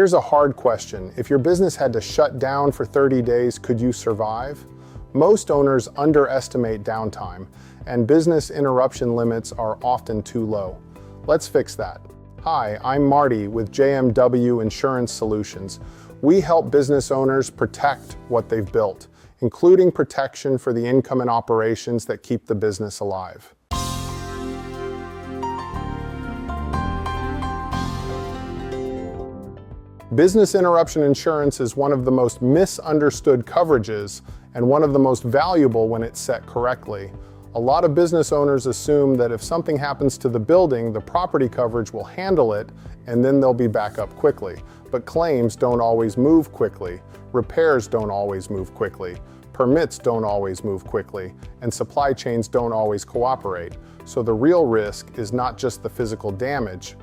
Here's a hard question. If your business had to shut down for 30 days, could you survive? Most owners underestimate downtime, and business interruption limits are often too low. Let's fix that. Hi, I'm Marty with JMW Insurance Solutions. We help business owners protect what they've built, including protection for the income and operations that keep the business alive. Business interruption insurance is one of the most misunderstood coverages and one of the most valuable when it's set correctly. A lot of business owners assume that if something happens to the building, the property coverage will handle it and then they'll be back up quickly. But claims don't always move quickly, repairs don't always move quickly, permits don't always move quickly, and supply chains don't always cooperate. So the real risk is not just the physical damage,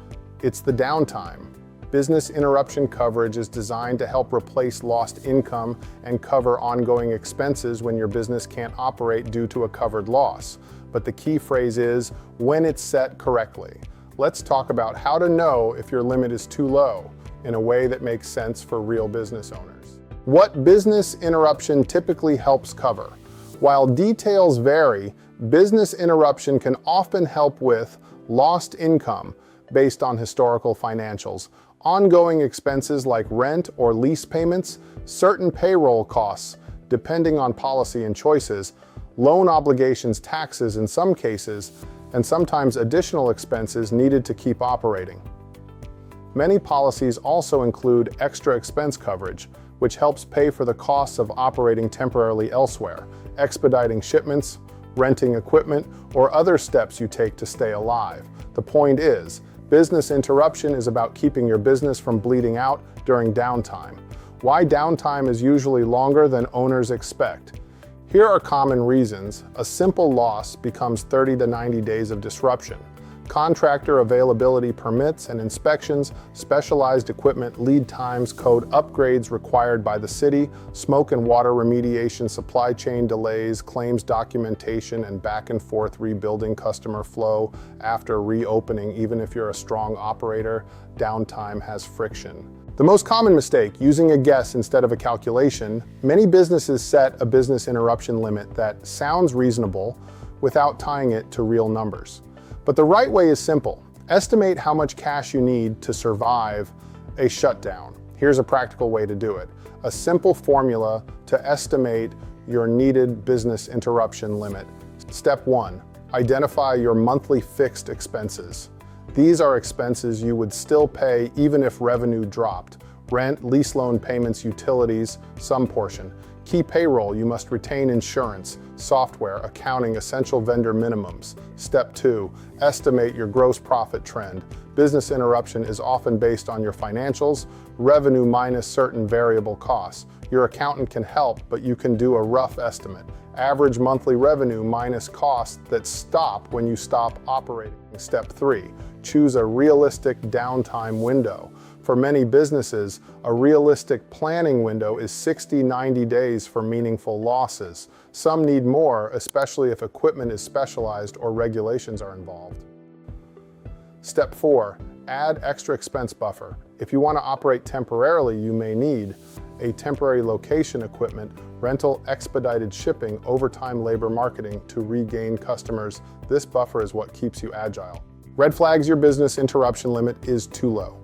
it's the downtime. Business interruption coverage is designed to help replace lost income and cover ongoing expenses when your business can't operate due to a covered loss. But the key phrase is, when it's set correctly. Let's talk about how to know if your limit is too low in a way that makes sense for real business owners. What business interruption typically helps cover? While details vary, business interruption can often help with lost income based on historical financials, ongoing expenses like rent or lease payments, certain payroll costs, depending on policy and choices, loan obligations, taxes in some cases, and sometimes additional expenses needed to keep operating. Many policies also include extra expense coverage, which helps pay for the costs of operating temporarily elsewhere, expediting shipments, renting equipment, or other steps you take to stay alive. The point is, business interruption is about keeping your business from bleeding out during downtime. Why downtime is usually longer than owners expect? Here are common reasons. A simple loss becomes 30 to 90 days of disruption. Contractor availability, permits and inspections, specialized equipment lead times, code upgrades required by the city, smoke and water remediation, supply chain delays, claims documentation, and back and forth rebuilding customer flow after reopening. Even if you're a strong operator, downtime has friction. The most common mistake, using a guess instead of a calculation. Many businesses set a business interruption limit that sounds reasonable without tying it to real numbers. But the right way is simple. Estimate how much cash you need to survive a shutdown. Here's a practical way to do it. A simple formula to estimate your needed business interruption limit. Step 1, identify your monthly fixed expenses. These are expenses you would still pay even if revenue dropped. Rent, lease loan payments, utilities, some portion. Key payroll, you must retain insurance, software, accounting, essential vendor minimums. Step 2, estimate your gross profit trend. Business interruption is often based on your financials, revenue minus certain variable costs. Your accountant can help, but you can do a rough estimate. Average monthly revenue minus costs that stop when you stop operating. Step 3, choose a realistic downtime window. For many businesses, a realistic planning window is 60-90 days for meaningful losses. Some need more, especially if equipment is specialized or regulations are involved. Step 4, add extra expense buffer. If you want to operate temporarily, you may need a temporary location, equipment, rental, expedited shipping, overtime labor, marketing to regain customers. This buffer is what keeps you agile. Red flags your business interruption limit is too low.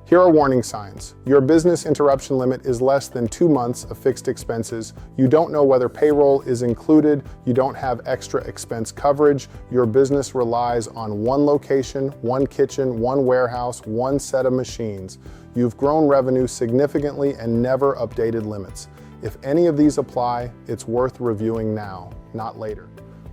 Here are warning signs. Your business interruption limit is less than 2 months of fixed expenses. You don't know whether payroll is included. You don't have extra expense coverage. Your business relies on one location, one kitchen, one warehouse, one set of machines. You've grown revenue significantly and never updated limits. If any of these apply, it's worth reviewing now, not later.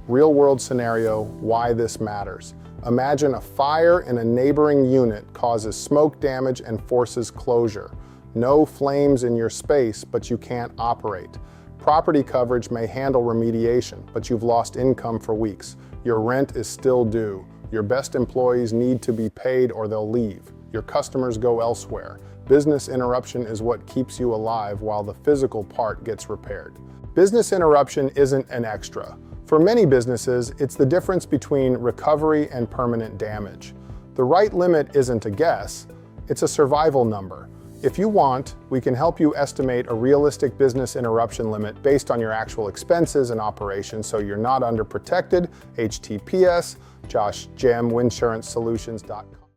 Real-world scenario, why this matters. Imagine a fire in a neighboring unit causes smoke damage and forces closure. No flames in your space, but you can't operate. Property coverage may handle remediation, but you've lost income for weeks. Your rent is still due. Your best employees need to be paid or they'll leave. Your customers go elsewhere. Business interruption is what keeps you alive while the physical part gets repaired. Business interruption isn't an extra. For many businesses, it's the difference between recovery and permanent damage. The right limit isn't a guess, it's a survival number. If you want, we can help you estimate a realistic business interruption limit based on your actual expenses and operations so you're not underprotected. HTTPS, JMW Insurance Solutions.com.